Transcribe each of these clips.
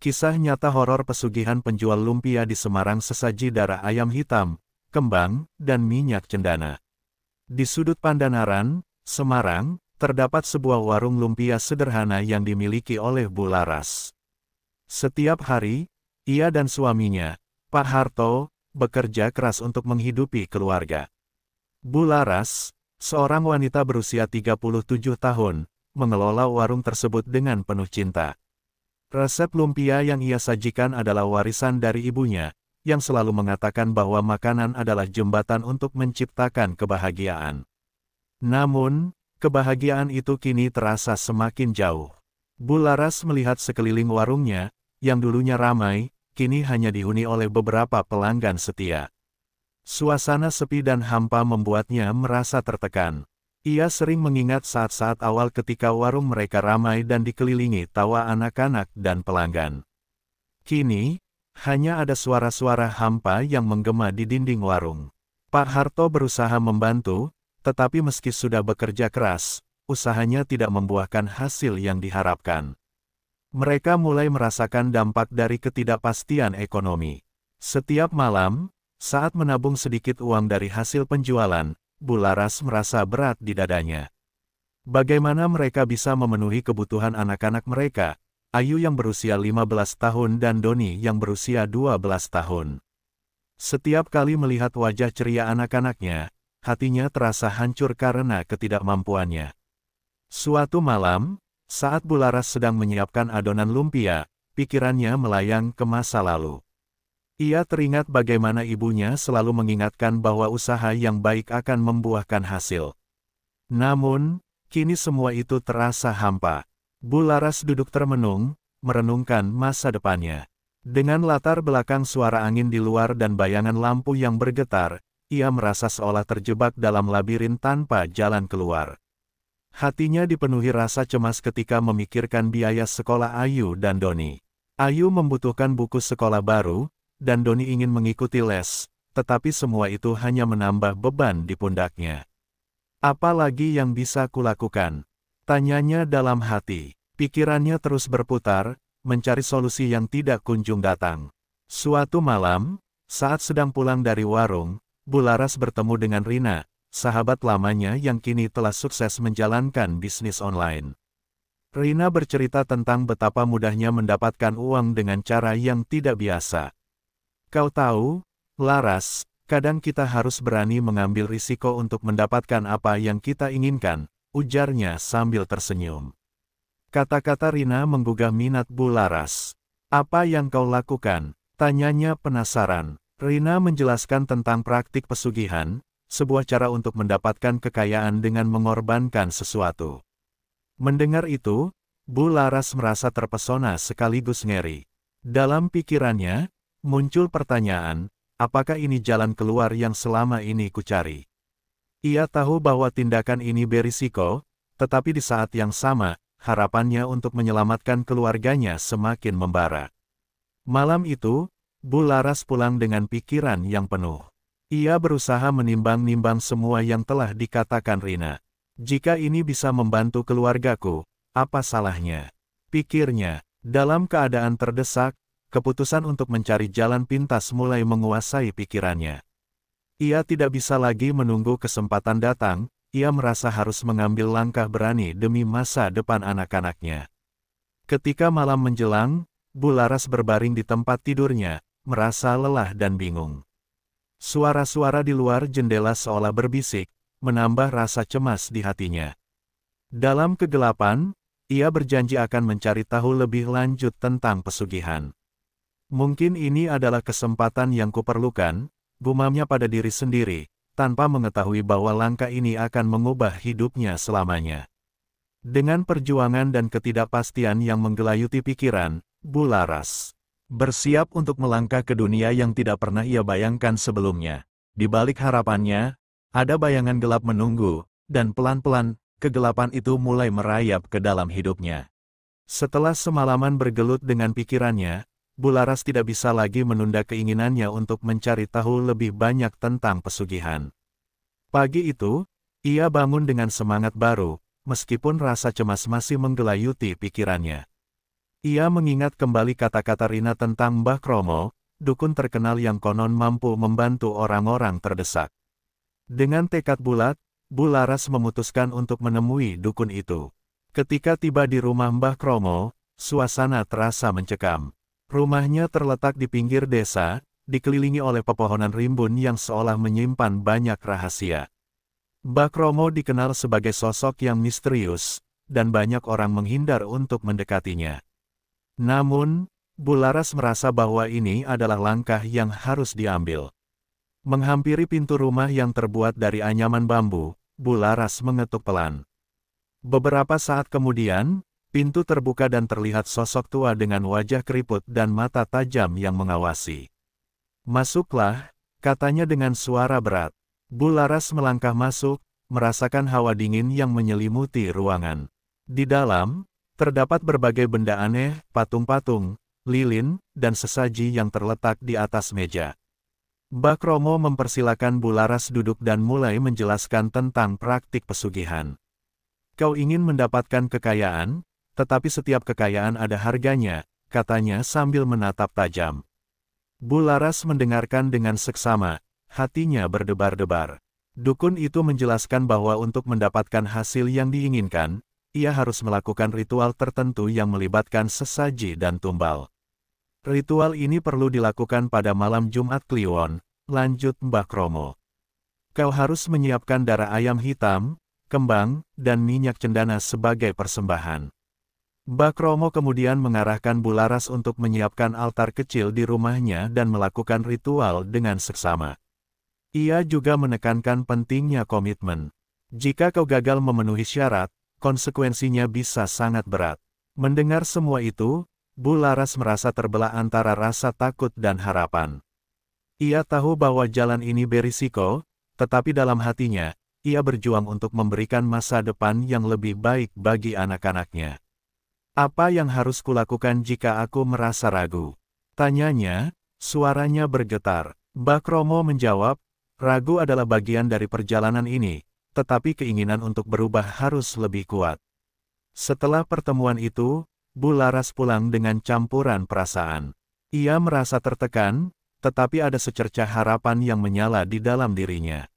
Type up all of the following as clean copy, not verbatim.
Kisah nyata horor pesugihan penjual lumpia di Semarang sesaji darah ayam hitam, kembang, dan minyak cendana. Di sudut Pandanaran, Semarang, terdapat sebuah warung lumpia sederhana yang dimiliki oleh Bu Laras. Setiap hari, ia dan suaminya, Pak Harto, bekerja keras untuk menghidupi keluarga. Bu Laras, seorang wanita berusia 37 tahun, mengelola warung tersebut dengan penuh cinta. Resep lumpia yang ia sajikan adalah warisan dari ibunya, yang selalu mengatakan bahwa makanan adalah jembatan untuk menciptakan kebahagiaan. Namun, kebahagiaan itu kini terasa semakin jauh. Bu Laras melihat sekeliling warungnya, yang dulunya ramai, kini hanya dihuni oleh beberapa pelanggan setia. Suasana sepi dan hampa membuatnya merasa tertekan. Ia sering mengingat saat-saat awal ketika warung mereka ramai dan dikelilingi tawa anak-anak dan pelanggan. Kini, hanya ada suara-suara hampa yang menggema di dinding warung. Pak Harto berusaha membantu, tetapi meski sudah bekerja keras, usahanya tidak membuahkan hasil yang diharapkan. Mereka mulai merasakan dampak dari ketidakpastian ekonomi. Setiap malam, saat menabung sedikit uang dari hasil penjualan, Bu Laras merasa berat di dadanya. Bagaimana mereka bisa memenuhi kebutuhan anak-anak mereka, Ayu yang berusia 15 tahun dan Doni yang berusia 12 tahun. Setiap kali melihat wajah ceria anak-anaknya, hatinya terasa hancur karena ketidakmampuannya. Suatu malam, saat Bu Laras sedang menyiapkan adonan lumpia, pikirannya melayang ke masa lalu. Ia teringat bagaimana ibunya selalu mengingatkan bahwa usaha yang baik akan membuahkan hasil. Namun, kini semua itu terasa hampa. Bu Laras duduk termenung, merenungkan masa depannya. Dengan latar belakang suara angin di luar dan bayangan lampu yang bergetar, ia merasa seolah terjebak dalam labirin tanpa jalan keluar. Hatinya dipenuhi rasa cemas ketika memikirkan biaya sekolah Ayu dan Doni. Ayu membutuhkan buku sekolah baru, dan Doni ingin mengikuti les, tetapi semua itu hanya menambah beban di pundaknya. Apa lagi yang bisa kulakukan? Tanyanya dalam hati. Pikirannya terus berputar, mencari solusi yang tidak kunjung datang. Suatu malam, saat sedang pulang dari warung, Bu Laras bertemu dengan Rina, sahabat lamanya yang kini telah sukses menjalankan bisnis online. Rina bercerita tentang betapa mudahnya mendapatkan uang dengan cara yang tidak biasa. Kau tahu, Laras, kadang kita harus berani mengambil risiko untuk mendapatkan apa yang kita inginkan, ujarnya sambil tersenyum. Kata-kata Rina menggugah minat Bu Laras. Apa yang kau lakukan? Tanyanya penasaran. Rina menjelaskan tentang praktik pesugihan, sebuah cara untuk mendapatkan kekayaan dengan mengorbankan sesuatu. Mendengar itu, Bu Laras merasa terpesona sekaligus ngeri. Dalam pikirannya, muncul pertanyaan, apakah ini jalan keluar yang selama ini kucari? Ia tahu bahwa tindakan ini berisiko, tetapi di saat yang sama, harapannya untuk menyelamatkan keluarganya semakin membara. Malam itu, Bu Laras pulang dengan pikiran yang penuh. Ia berusaha menimbang-nimbang semua yang telah dikatakan Rina. Jika ini bisa membantu keluargaku, apa salahnya? Pikirnya, dalam keadaan terdesak, keputusan untuk mencari jalan pintas mulai menguasai pikirannya. Ia tidak bisa lagi menunggu kesempatan datang, ia merasa harus mengambil langkah berani demi masa depan anak-anaknya. Ketika malam menjelang, Bu Laras berbaring di tempat tidurnya, merasa lelah dan bingung. Suara-suara di luar jendela seolah berbisik, menambah rasa cemas di hatinya. Dalam kegelapan, ia berjanji akan mencari tahu lebih lanjut tentang pesugihan. Mungkin ini adalah kesempatan yang kuperlukan, gumamnya pada diri sendiri, tanpa mengetahui bahwa langkah ini akan mengubah hidupnya selamanya. Dengan perjuangan dan ketidakpastian yang menggelayuti pikiran, Bu Laras bersiap untuk melangkah ke dunia yang tidak pernah ia bayangkan sebelumnya. Di balik harapannya, ada bayangan gelap menunggu, dan pelan-pelan, kegelapan itu mulai merayap ke dalam hidupnya. Setelah semalaman bergelut dengan pikirannya, Bu Laras tidak bisa lagi menunda keinginannya untuk mencari tahu lebih banyak tentang pesugihan. Pagi itu, ia bangun dengan semangat baru, meskipun rasa cemas masih menggelayuti pikirannya. Ia mengingat kembali kata-kata Rina tentang Mbah Kromo, dukun terkenal yang konon mampu membantu orang-orang terdesak. Dengan tekad bulat, Bu Laras memutuskan untuk menemui dukun itu. Ketika tiba di rumah Mbah Kromo, suasana terasa mencekam. Rumahnya terletak di pinggir desa, dikelilingi oleh pepohonan rimbun yang seolah menyimpan banyak rahasia. Mbah Kromo dikenal sebagai sosok yang misterius, dan banyak orang menghindar untuk mendekatinya. Namun, Bu Laras merasa bahwa ini adalah langkah yang harus diambil. Menghampiri pintu rumah yang terbuat dari anyaman bambu, Bu Laras mengetuk pelan. Beberapa saat kemudian, pintu terbuka dan terlihat sosok tua dengan wajah keriput dan mata tajam yang mengawasi. "Masuklah," katanya dengan suara berat. Bu Laras melangkah masuk, merasakan hawa dingin yang menyelimuti ruangan. Di dalam, terdapat berbagai benda aneh, patung-patung, lilin, dan sesaji yang terletak di atas meja. Mbah Kromo mempersilakan Bu Laras duduk dan mulai menjelaskan tentang praktik pesugihan. "Kau ingin mendapatkan kekayaan, tetapi setiap kekayaan ada harganya," katanya sambil menatap tajam. Bu Laras mendengarkan dengan seksama, hatinya berdebar-debar. Dukun itu menjelaskan bahwa untuk mendapatkan hasil yang diinginkan, ia harus melakukan ritual tertentu yang melibatkan sesaji dan tumbal. "Ritual ini perlu dilakukan pada malam Jumat Kliwon," lanjut Mbah Kromo. "Kau harus menyiapkan darah ayam hitam, kembang, dan minyak cendana sebagai persembahan." Mbah Kromo kemudian mengarahkan Bu Laras untuk menyiapkan altar kecil di rumahnya dan melakukan ritual dengan seksama. Ia juga menekankan pentingnya komitmen. "Jika kau gagal memenuhi syarat, konsekuensinya bisa sangat berat." Mendengar semua itu, Bu Laras merasa terbelah antara rasa takut dan harapan. Ia tahu bahwa jalan ini berisiko, tetapi dalam hatinya, ia berjuang untuk memberikan masa depan yang lebih baik bagi anak-anaknya. "Apa yang harus kulakukan jika aku merasa ragu?" tanyanya, suaranya bergetar. Mbah Kromo menjawab, "Ragu adalah bagian dari perjalanan ini, tetapi keinginan untuk berubah harus lebih kuat." Setelah pertemuan itu, Bu Laras pulang dengan campuran perasaan. Ia merasa tertekan, tetapi ada secercah harapan yang menyala di dalam dirinya.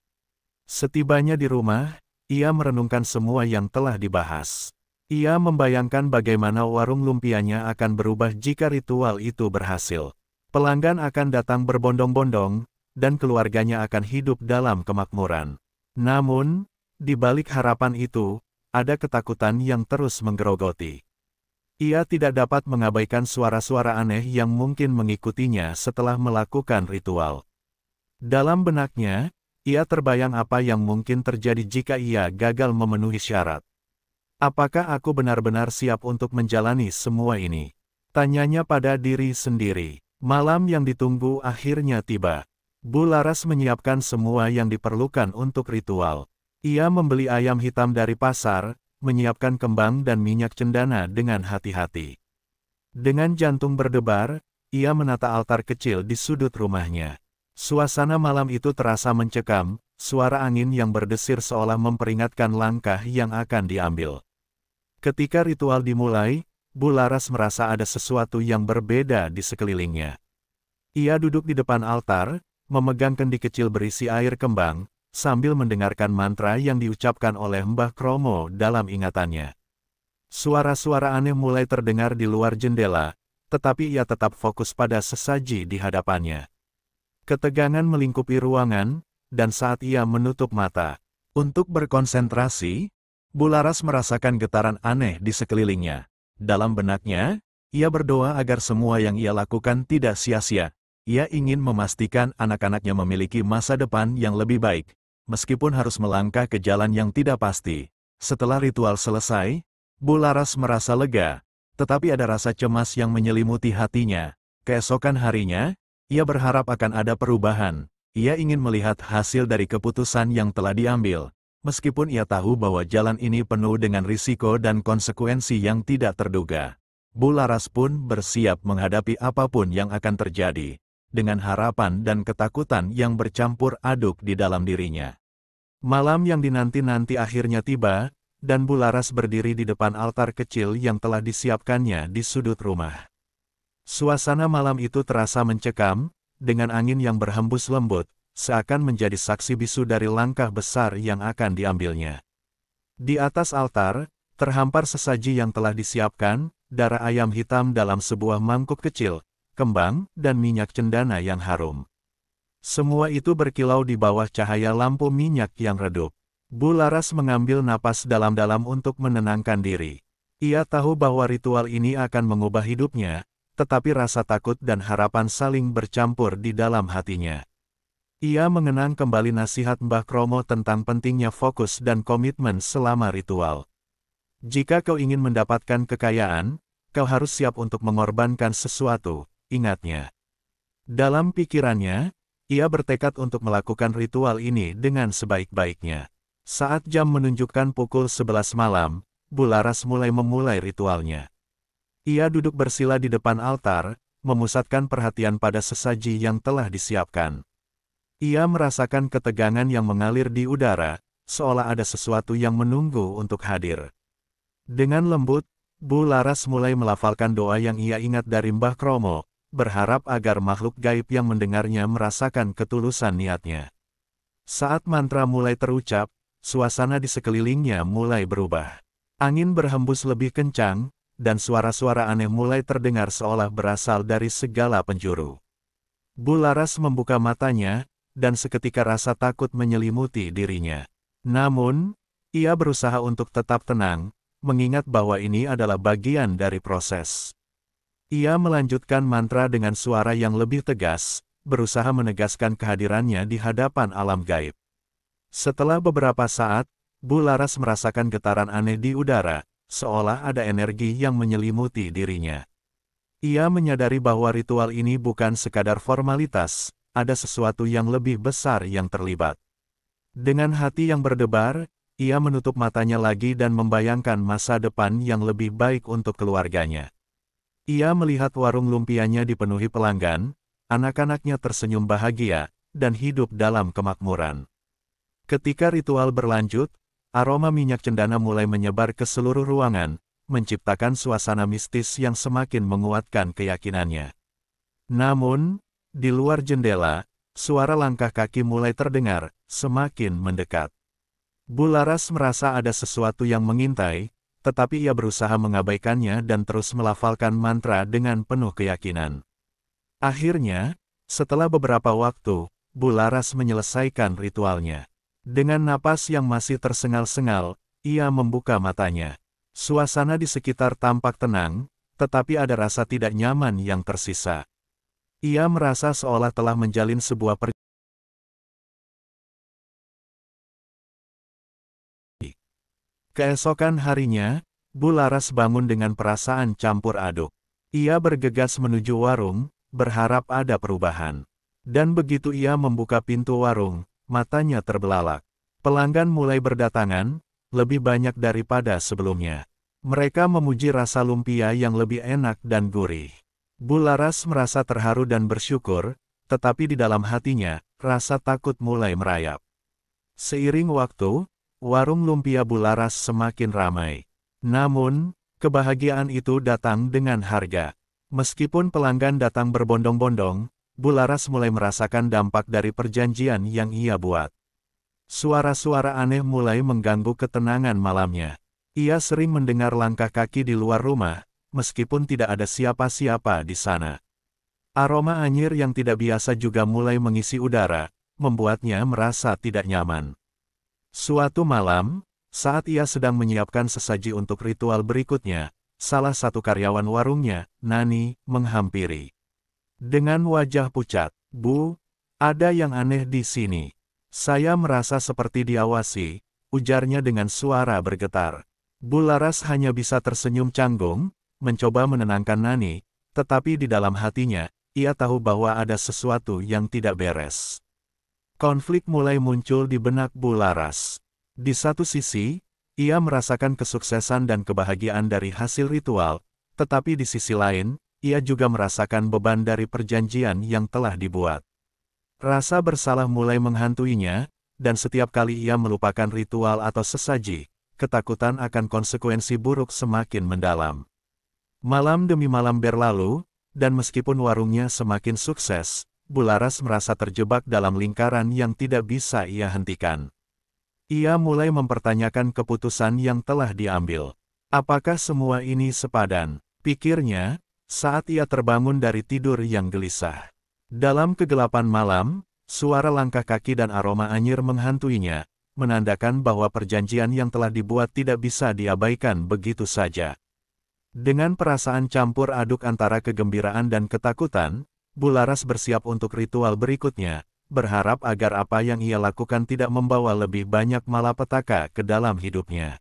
Setibanya di rumah, ia merenungkan semua yang telah dibahas. Ia membayangkan bagaimana warung lumpianya akan berubah jika ritual itu berhasil. Pelanggan akan datang berbondong-bondong, dan keluarganya akan hidup dalam kemakmuran. Namun, di balik harapan itu, ada ketakutan yang terus menggerogoti. Ia tidak dapat mengabaikan suara-suara aneh yang mungkin mengikutinya setelah melakukan ritual. Dalam benaknya, ia terbayang apa yang mungkin terjadi jika ia gagal memenuhi syarat. "Apakah aku benar-benar siap untuk menjalani semua ini?" tanyanya pada diri sendiri. Malam yang ditunggu akhirnya tiba. Bu Laras menyiapkan semua yang diperlukan untuk ritual. Ia membeli ayam hitam dari pasar, menyiapkan kembang dan minyak cendana dengan hati-hati. Dengan jantung berdebar, ia menata altar kecil di sudut rumahnya. Suasana malam itu terasa mencekam, suara angin yang berdesir seolah memperingatkan langkah yang akan diambil. Ketika ritual dimulai, Bu Laras merasa ada sesuatu yang berbeda di sekelilingnya. Ia duduk di depan altar, memegang kendi kecil berisi air kembang, sambil mendengarkan mantra yang diucapkan oleh Mbah Kromo dalam ingatannya. Suara-suara aneh mulai terdengar di luar jendela, tetapi ia tetap fokus pada sesaji di hadapannya. Ketegangan melingkupi ruangan, dan saat ia menutup mata untuk berkonsentrasi, Bu Laras merasakan getaran aneh di sekelilingnya. Dalam benaknya, ia berdoa agar semua yang ia lakukan tidak sia-sia. Ia ingin memastikan anak-anaknya memiliki masa depan yang lebih baik, meskipun harus melangkah ke jalan yang tidak pasti. Setelah ritual selesai, Bu Laras merasa lega, tetapi ada rasa cemas yang menyelimuti hatinya. Keesokan harinya, ia berharap akan ada perubahan. Ia ingin melihat hasil dari keputusan yang telah diambil, meskipun ia tahu bahwa jalan ini penuh dengan risiko dan konsekuensi yang tidak terduga. Bu Laras pun bersiap menghadapi apapun yang akan terjadi, dengan harapan dan ketakutan yang bercampur aduk di dalam dirinya. Malam yang dinanti-nanti akhirnya tiba, dan Bularas berdiri di depan altar kecil yang telah disiapkannya di sudut rumah. Suasana malam itu terasa mencekam, dengan angin yang berhembus lembut, seakan menjadi saksi bisu dari langkah besar yang akan diambilnya. Di atas altar, terhampar sesaji yang telah disiapkan, darah ayam hitam dalam sebuah mangkuk kecil, kembang, dan minyak cendana yang harum. Semua itu berkilau di bawah cahaya lampu minyak yang redup. Bularas mengambil napas dalam-dalam untuk menenangkan diri. Ia tahu bahwa ritual ini akan mengubah hidupnya, tetapi rasa takut dan harapan saling bercampur di dalam hatinya. Ia mengenang kembali nasihat Mbah Kromo tentang pentingnya fokus dan komitmen selama ritual. Jika kau ingin mendapatkan kekayaan, kau harus siap untuk mengorbankan sesuatu, ingatnya. Dalam pikirannya, ia bertekad untuk melakukan ritual ini dengan sebaik-baiknya. Saat jam menunjukkan pukul 11 malam, Bularas memulai ritualnya. Ia duduk bersila di depan altar, memusatkan perhatian pada sesaji yang telah disiapkan. Ia merasakan ketegangan yang mengalir di udara, seolah ada sesuatu yang menunggu untuk hadir. Dengan lembut, Bularas mulai melafalkan doa yang ia ingat dari Mbah Kromo, berharap agar makhluk gaib yang mendengarnya merasakan ketulusan niatnya. Saat mantra mulai terucap, suasana di sekelilingnya mulai berubah. Angin berhembus lebih kencang, dan suara-suara aneh mulai terdengar seolah berasal dari segala penjuru. Bularas membuka matanya, dan seketika rasa takut menyelimuti dirinya. Namun, ia berusaha untuk tetap tenang, mengingat bahwa ini adalah bagian dari proses. Ia melanjutkan mantra dengan suara yang lebih tegas, berusaha menegaskan kehadirannya di hadapan alam gaib. Setelah beberapa saat, Bularas merasakan getaran aneh di udara, seolah ada energi yang menyelimuti dirinya. Ia menyadari bahwa ritual ini bukan sekadar formalitas, ada sesuatu yang lebih besar yang terlibat. Dengan hati yang berdebar, ia menutup matanya lagi dan membayangkan masa depan yang lebih baik untuk keluarganya. Ia melihat warung lumpianya dipenuhi pelanggan, anak-anaknya tersenyum bahagia, dan hidup dalam kemakmuran. Ketika ritual berlanjut, aroma minyak cendana mulai menyebar ke seluruh ruangan, menciptakan suasana mistis yang semakin menguatkan keyakinannya. Namun, di luar jendela, suara langkah kaki mulai terdengar, semakin mendekat. Bularas merasa ada sesuatu yang mengintai, tetapi ia berusaha mengabaikannya dan terus melafalkan mantra dengan penuh keyakinan. Akhirnya, setelah beberapa waktu, Bularas menyelesaikan ritualnya. Dengan napas yang masih tersengal-sengal, ia membuka matanya. Suasana di sekitar tampak tenang, tetapi ada rasa tidak nyaman yang tersisa. Ia merasa seolah telah menjalin sebuah perjalanan. Keesokan harinya, Bularas bangun dengan perasaan campur aduk. Ia bergegas menuju warung, berharap ada perubahan. Dan begitu ia membuka pintu warung, matanya terbelalak. Pelanggan mulai berdatangan, lebih banyak daripada sebelumnya. Mereka memuji rasa lumpia yang lebih enak dan gurih. Bularas merasa terharu dan bersyukur, tetapi di dalam hatinya, rasa takut mulai merayap. Seiring waktu, warung lumpia Bularas semakin ramai. Namun, kebahagiaan itu datang dengan harga. Meskipun pelanggan datang berbondong-bondong, Bularas mulai merasakan dampak dari perjanjian yang ia buat. Suara-suara aneh mulai mengganggu ketenangan malamnya. Ia sering mendengar langkah kaki di luar rumah, meskipun tidak ada siapa-siapa di sana. Aroma anyir yang tidak biasa juga mulai mengisi udara, membuatnya merasa tidak nyaman. Suatu malam, saat ia sedang menyiapkan sesaji untuk ritual berikutnya, salah satu karyawan warungnya, Nani, menghampiri. Dengan wajah pucat, "Bu, ada yang aneh di sini. Saya merasa seperti diawasi," ujarnya dengan suara bergetar. Bularas hanya bisa tersenyum canggung, mencoba menenangkan Nani, tetapi di dalam hatinya, ia tahu bahwa ada sesuatu yang tidak beres. Konflik mulai muncul di benak Bularas. Di satu sisi, ia merasakan kesuksesan dan kebahagiaan dari hasil ritual, tetapi di sisi lain, ia juga merasakan beban dari perjanjian yang telah dibuat. Rasa bersalah mulai menghantuinya, dan setiap kali ia melupakan ritual atau sesaji, ketakutan akan konsekuensi buruk semakin mendalam. Malam demi malam berlalu, dan meskipun warungnya semakin sukses, Bularas merasa terjebak dalam lingkaran yang tidak bisa ia hentikan. Ia mulai mempertanyakan keputusan yang telah diambil. Apakah semua ini sepadan? Pikirnya, saat ia terbangun dari tidur yang gelisah. Dalam kegelapan malam, suara langkah kaki dan aroma anyir menghantuinya, menandakan bahwa perjanjian yang telah dibuat tidak bisa diabaikan begitu saja. Dengan perasaan campur aduk antara kegembiraan dan ketakutan, Bularas bersiap untuk ritual berikutnya, berharap agar apa yang ia lakukan tidak membawa lebih banyak malapetaka ke dalam hidupnya.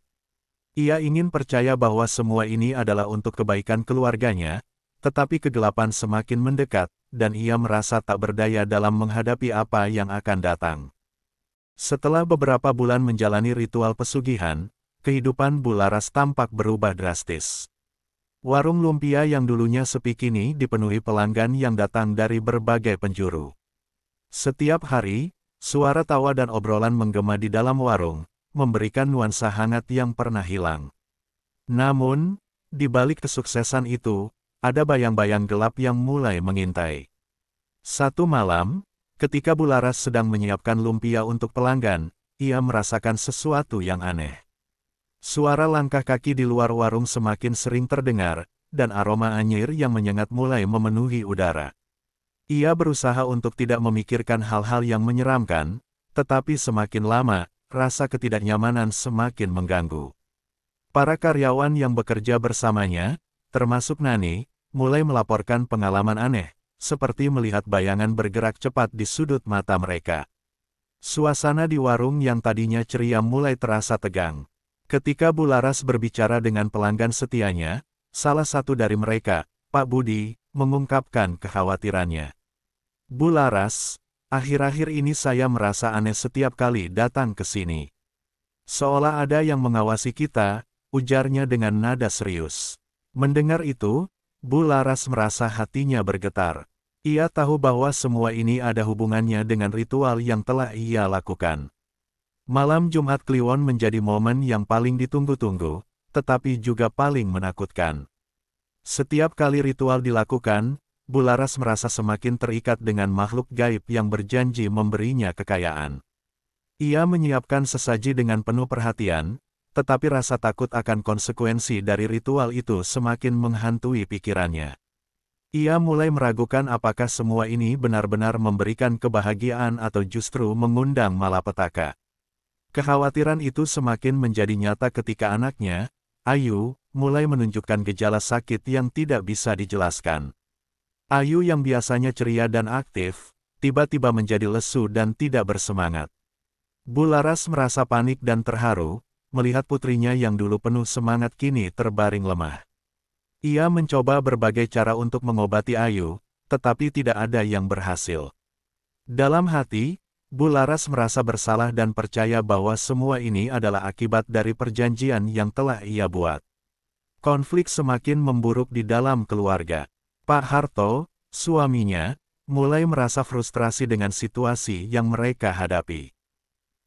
Ia ingin percaya bahwa semua ini adalah untuk kebaikan keluarganya, tetapi kegelapan semakin mendekat, dan ia merasa tak berdaya dalam menghadapi apa yang akan datang. Setelah beberapa bulan menjalani ritual pesugihan, kehidupan Bularas tampak berubah drastis. Warung lumpia yang dulunya sepi kini dipenuhi pelanggan yang datang dari berbagai penjuru. Setiap hari, suara tawa dan obrolan menggema di dalam warung, memberikan nuansa hangat yang pernah hilang. Namun, di balik kesuksesan itu, ada bayang-bayang gelap yang mulai mengintai. Satu malam, ketika Bularas sedang menyiapkan lumpia untuk pelanggan, ia merasakan sesuatu yang aneh. Suara langkah kaki di luar warung semakin sering terdengar, dan aroma anyir yang menyengat mulai memenuhi udara. Ia berusaha untuk tidak memikirkan hal-hal yang menyeramkan, tetapi semakin lama, rasa ketidaknyamanan semakin mengganggu. Para karyawan yang bekerja bersamanya, termasuk Nani, mulai melaporkan pengalaman aneh, seperti melihat bayangan bergerak cepat di sudut mata mereka. Suasana di warung yang tadinya ceria mulai terasa tegang. Ketika Bularas berbicara dengan pelanggan setianya, salah satu dari mereka, Pak Budi, mengungkapkan kekhawatirannya. Bularas, akhir-akhir ini saya merasa aneh setiap kali datang ke sini. Seolah ada yang mengawasi kita, ujarnya dengan nada serius. Mendengar itu, Bularas merasa hatinya bergetar. Ia tahu bahwa semua ini ada hubungannya dengan ritual yang telah ia lakukan. Malam Jumat Kliwon menjadi momen yang paling ditunggu-tunggu, tetapi juga paling menakutkan. Setiap kali ritual dilakukan, Bularas merasa semakin terikat dengan makhluk gaib yang berjanji memberinya kekayaan. Ia menyiapkan sesaji dengan penuh perhatian, tetapi rasa takut akan konsekuensi dari ritual itu semakin menghantui pikirannya. Ia mulai meragukan apakah semua ini benar-benar memberikan kebahagiaan atau justru mengundang malapetaka. Kekhawatiran itu semakin menjadi nyata ketika anaknya, Ayu, mulai menunjukkan gejala sakit yang tidak bisa dijelaskan. Ayu yang biasanya ceria dan aktif, tiba-tiba menjadi lesu dan tidak bersemangat. Bularas merasa panik dan terharu, melihat putrinya yang dulu penuh semangat kini terbaring lemah. Ia mencoba berbagai cara untuk mengobati Ayu, tetapi tidak ada yang berhasil. Dalam hati, Bularas merasa bersalah dan percaya bahwa semua ini adalah akibat dari perjanjian yang telah ia buat. Konflik semakin memburuk di dalam keluarga. Pak Harto, suaminya, mulai merasa frustrasi dengan situasi yang mereka hadapi.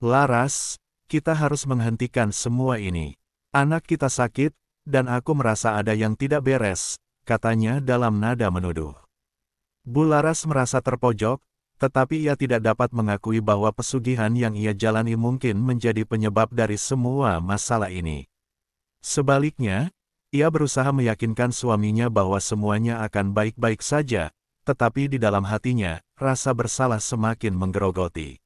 Laras, kita harus menghentikan semua ini. Anak kita sakit, dan aku merasa ada yang tidak beres, katanya dalam nada menuduh. Bularas merasa terpojok, tetapi ia tidak dapat mengakui bahwa pesugihan yang ia jalani mungkin menjadi penyebab dari semua masalah ini. Sebaliknya, ia berusaha meyakinkan suaminya bahwa semuanya akan baik-baik saja, tetapi di dalam hatinya, rasa bersalah semakin menggerogoti.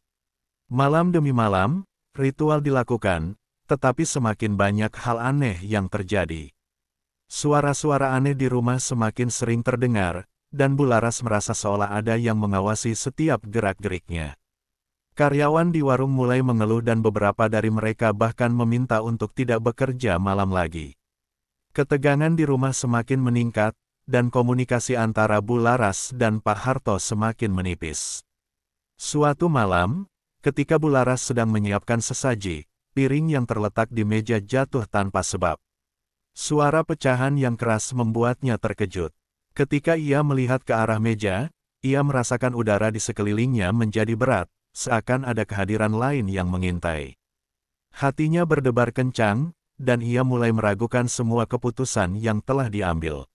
Malam demi malam, ritual dilakukan, tetapi semakin banyak hal aneh yang terjadi. Suara-suara aneh di rumah semakin sering terdengar, dan Bularas merasa seolah ada yang mengawasi setiap gerak-geriknya. Karyawan di warung mulai mengeluh dan beberapa dari mereka bahkan meminta untuk tidak bekerja malam lagi. Ketegangan di rumah semakin meningkat, dan komunikasi antara Bularas dan Pak Harto semakin menipis. Suatu malam, ketika Bularas sedang menyiapkan sesaji, piring yang terletak di meja jatuh tanpa sebab. Suara pecahan yang keras membuatnya terkejut. Ketika ia melihat ke arah meja, ia merasakan udara di sekelilingnya menjadi berat, seakan ada kehadiran lain yang mengintai. Hatinya berdebar kencang, dan ia mulai meragukan semua keputusan yang telah diambil.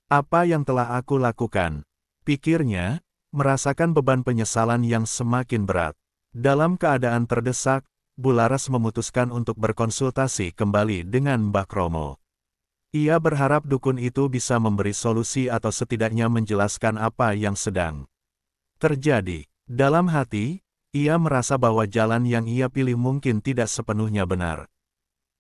Apa yang telah aku lakukan? Pikirnya, merasakan beban penyesalan yang semakin berat. Dalam keadaan terdesak, Bularas memutuskan untuk berkonsultasi kembali dengan Mbah Kromo. Ia berharap dukun itu bisa memberi solusi atau setidaknya menjelaskan apa yang sedang terjadi. Dalam hati, ia merasa bahwa jalan yang ia pilih mungkin tidak sepenuhnya benar.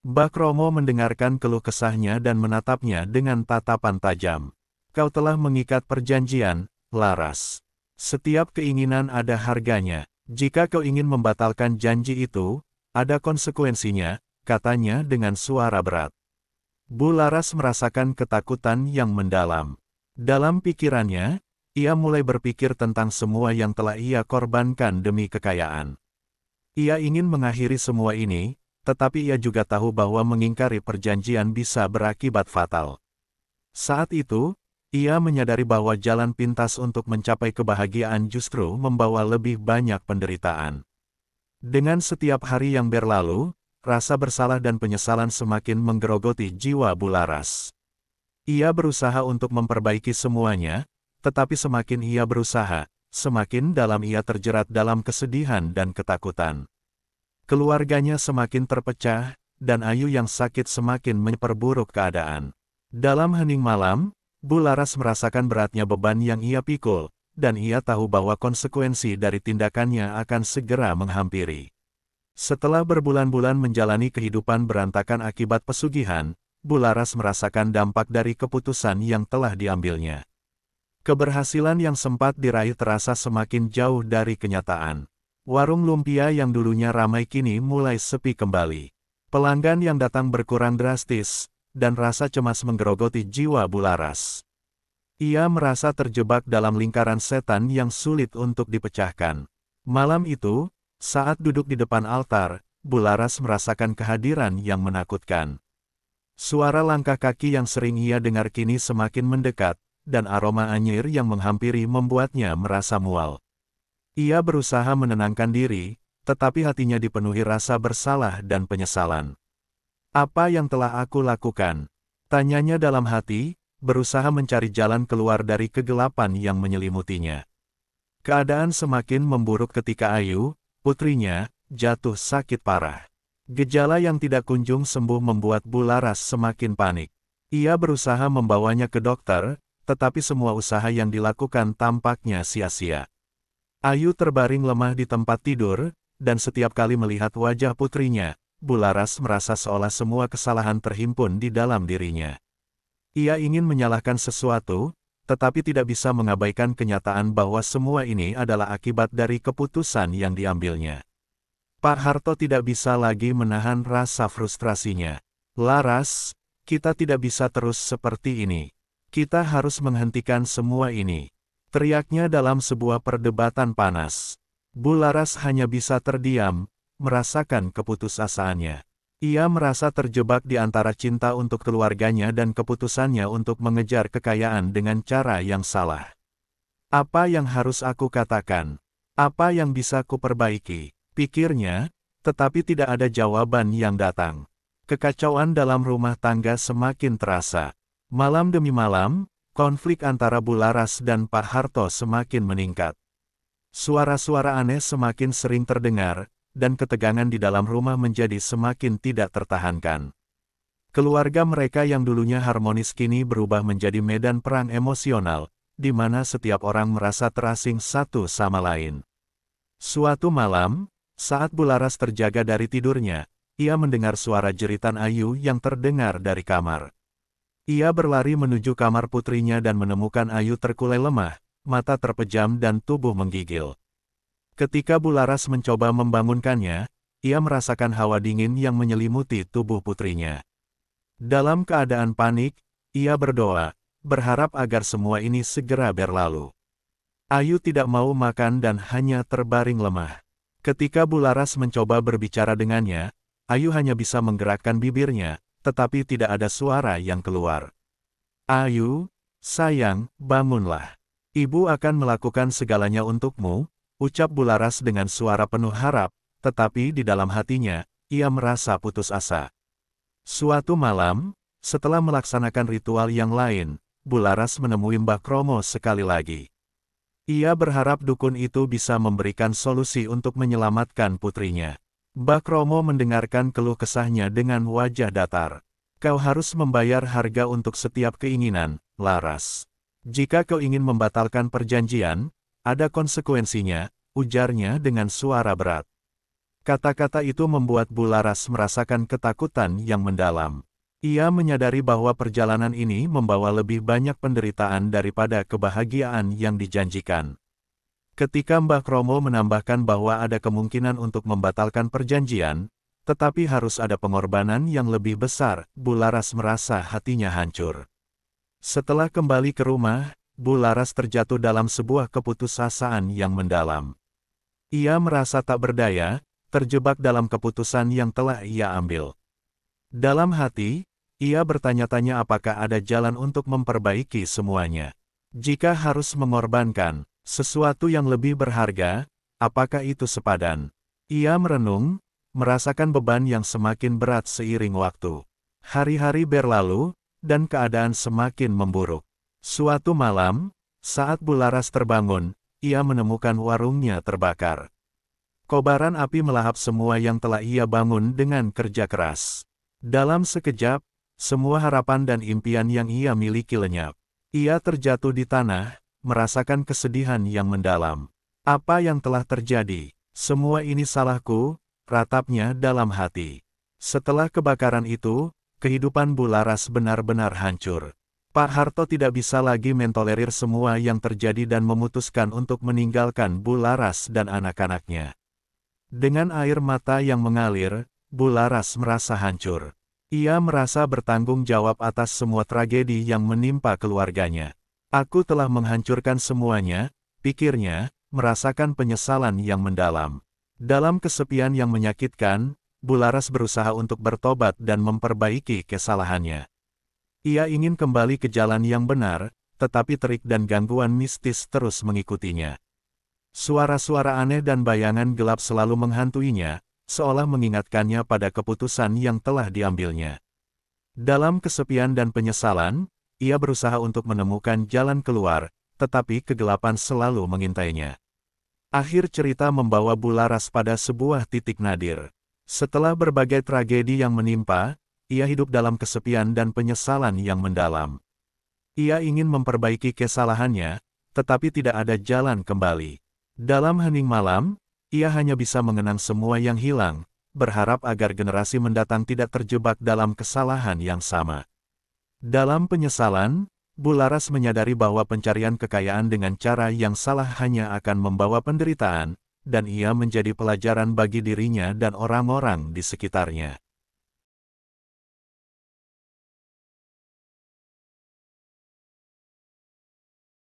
Mbah Kromo mendengarkan keluh kesahnya dan menatapnya dengan tatapan tajam. Kau telah mengikat perjanjian, Laras. Setiap keinginan ada harganya. Jika kau ingin membatalkan janji itu, ada konsekuensinya, katanya dengan suara berat. Bularas merasakan ketakutan yang mendalam. Dalam pikirannya, ia mulai berpikir tentang semua yang telah ia korbankan demi kekayaan. Ia ingin mengakhiri semua ini, tetapi ia juga tahu bahwa mengingkari perjanjian bisa berakibat fatal. Saat itu, ia menyadari bahwa jalan pintas untuk mencapai kebahagiaan justru membawa lebih banyak penderitaan. Dengan setiap hari yang berlalu, rasa bersalah dan penyesalan semakin menggerogoti jiwa Bularas. Ia berusaha untuk memperbaiki semuanya, tetapi semakin ia berusaha, semakin dalam ia terjerat dalam kesedihan dan ketakutan. Keluarganya semakin terpecah, dan Ayu yang sakit semakin memperburuk keadaan. Dalam hening malam, Bularas merasakan beratnya beban yang ia pikul, dan ia tahu bahwa konsekuensi dari tindakannya akan segera menghampiri. Setelah berbulan-bulan menjalani kehidupan berantakan akibat pesugihan, Bularas merasakan dampak dari keputusan yang telah diambilnya. Keberhasilan yang sempat diraih terasa semakin jauh dari kenyataan. Warung lumpia yang dulunya ramai kini mulai sepi kembali. Pelanggan yang datang berkurang drastis, dan rasa cemas menggerogoti jiwa Bularas. Ia merasa terjebak dalam lingkaran setan yang sulit untuk dipecahkan. Malam itu, saat duduk di depan altar, Bularas merasakan kehadiran yang menakutkan. Suara langkah kaki yang sering ia dengar kini semakin mendekat, dan aroma anyir yang menghampiri membuatnya merasa mual. Ia berusaha menenangkan diri, tetapi hatinya dipenuhi rasa bersalah dan penyesalan. Apa yang telah aku lakukan? Tanyanya dalam hati, berusaha mencari jalan keluar dari kegelapan yang menyelimutinya. Keadaan semakin memburuk ketika Ayu, putrinya, jatuh sakit parah. Gejala yang tidak kunjung sembuh membuat Bularas semakin panik. Ia berusaha membawanya ke dokter, tetapi semua usaha yang dilakukan tampaknya sia-sia. Ayu terbaring lemah di tempat tidur, dan setiap kali melihat wajah putrinya, Bularas merasa seolah semua kesalahan terhimpun di dalam dirinya. Ia ingin menyalahkan sesuatu, tetapi tidak bisa mengabaikan kenyataan bahwa semua ini adalah akibat dari keputusan yang diambilnya. Pak Harto tidak bisa lagi menahan rasa frustrasinya. Laras, kita tidak bisa terus seperti ini. Kita harus menghentikan semua ini. Teriaknya dalam sebuah perdebatan panas. Bularas hanya bisa terdiam, merasakan keputusasaannya. Ia merasa terjebak di antara cinta untuk keluarganya dan keputusannya untuk mengejar kekayaan dengan cara yang salah. Apa yang harus aku katakan? Apa yang bisa kuperbaiki? Pikirnya, tetapi tidak ada jawaban yang datang. Kekacauan dalam rumah tangga semakin terasa. Malam demi malam, konflik antara Bularas dan Pak Harto semakin meningkat. Suara-suara aneh semakin sering terdengar, dan ketegangan di dalam rumah menjadi semakin tidak tertahankan. Keluarga mereka yang dulunya harmonis kini berubah menjadi medan perang emosional, di mana setiap orang merasa terasing satu sama lain. Suatu malam, saat Bularas terjaga dari tidurnya, ia mendengar suara jeritan Ayu yang terdengar dari kamar. Ia berlari menuju kamar putrinya dan menemukan Ayu terkulai lemah, mata terpejam dan tubuh menggigil. Ketika Bularas mencoba membangunkannya, ia merasakan hawa dingin yang menyelimuti tubuh putrinya. Dalam keadaan panik, ia berdoa, berharap agar semua ini segera berlalu. Ayu tidak mau makan dan hanya terbaring lemah. Ketika Bularas mencoba berbicara dengannya, Ayu hanya bisa menggerakkan bibirnya, tetapi tidak ada suara yang keluar. Ayu, sayang, bangunlah. Ibu akan melakukan segalanya untukmu, ucap Bularas dengan suara penuh harap, tetapi di dalam hatinya, ia merasa putus asa. Suatu malam, setelah melaksanakan ritual yang lain, Bularas menemui Mbah Kromo sekali lagi. Ia berharap dukun itu bisa memberikan solusi untuk menyelamatkan putrinya. Mbah Kromo mendengarkan keluh kesahnya dengan wajah datar. Kau harus membayar harga untuk setiap keinginan, Laras. Jika kau ingin membatalkan perjanjian, ada konsekuensinya, ujarnya dengan suara berat. Kata-kata itu membuat Bularas merasakan ketakutan yang mendalam. Ia menyadari bahwa perjalanan ini membawa lebih banyak penderitaan daripada kebahagiaan yang dijanjikan. Ketika Mbah Kromo menambahkan bahwa ada kemungkinan untuk membatalkan perjanjian, tetapi harus ada pengorbanan yang lebih besar, Bularas merasa hatinya hancur. Setelah kembali ke rumah, Bularas terjatuh dalam sebuah keputusasaan yang mendalam. Ia merasa tak berdaya, terjebak dalam keputusan yang telah ia ambil. Dalam hati, ia bertanya-tanya apakah ada jalan untuk memperbaiki semuanya. Jika harus mengorbankan sesuatu yang lebih berharga, apakah itu sepadan? Ia merenung, merasakan beban yang semakin berat seiring waktu. Hari-hari berlalu, dan keadaan semakin memburuk. Suatu malam, saat Bularas terbangun, ia menemukan warungnya terbakar. Kobaran api melahap semua yang telah ia bangun dengan kerja keras. Dalam sekejap, semua harapan dan impian yang ia miliki lenyap. Ia terjatuh di tanah, merasakan kesedihan yang mendalam. Apa yang telah terjadi? Semua ini salahku, ratapnya dalam hati. Setelah kebakaran itu, kehidupan Bularas benar-benar hancur. Pak Harto tidak bisa lagi mentolerir semua yang terjadi dan memutuskan untuk meninggalkan Bularas dan anak-anaknya. Dengan air mata yang mengalir, Bularas merasa hancur. Ia merasa bertanggung jawab atas semua tragedi yang menimpa keluarganya. Aku telah menghancurkan semuanya, pikirnya, merasakan penyesalan yang mendalam. Dalam kesepian yang menyakitkan, Bularas berusaha untuk bertobat dan memperbaiki kesalahannya. Ia ingin kembali ke jalan yang benar, tetapi terik dan gangguan mistis terus mengikutinya. Suara-suara aneh dan bayangan gelap selalu menghantuinya, seolah mengingatkannya pada keputusan yang telah diambilnya. Dalam kesepian dan penyesalan, ia berusaha untuk menemukan jalan keluar, tetapi kegelapan selalu mengintainya. Akhir cerita membawa Bularas pada sebuah titik nadir. Setelah berbagai tragedi yang menimpa, ia hidup dalam kesepian dan penyesalan yang mendalam. Ia ingin memperbaiki kesalahannya, tetapi tidak ada jalan kembali. Dalam hening malam, ia hanya bisa mengenang semua yang hilang, berharap agar generasi mendatang tidak terjebak dalam kesalahan yang sama. Dalam penyesalan, Bularas menyadari bahwa pencarian kekayaan dengan cara yang salah hanya akan membawa penderitaan, dan ia menjadi pelajaran bagi dirinya dan orang-orang di sekitarnya.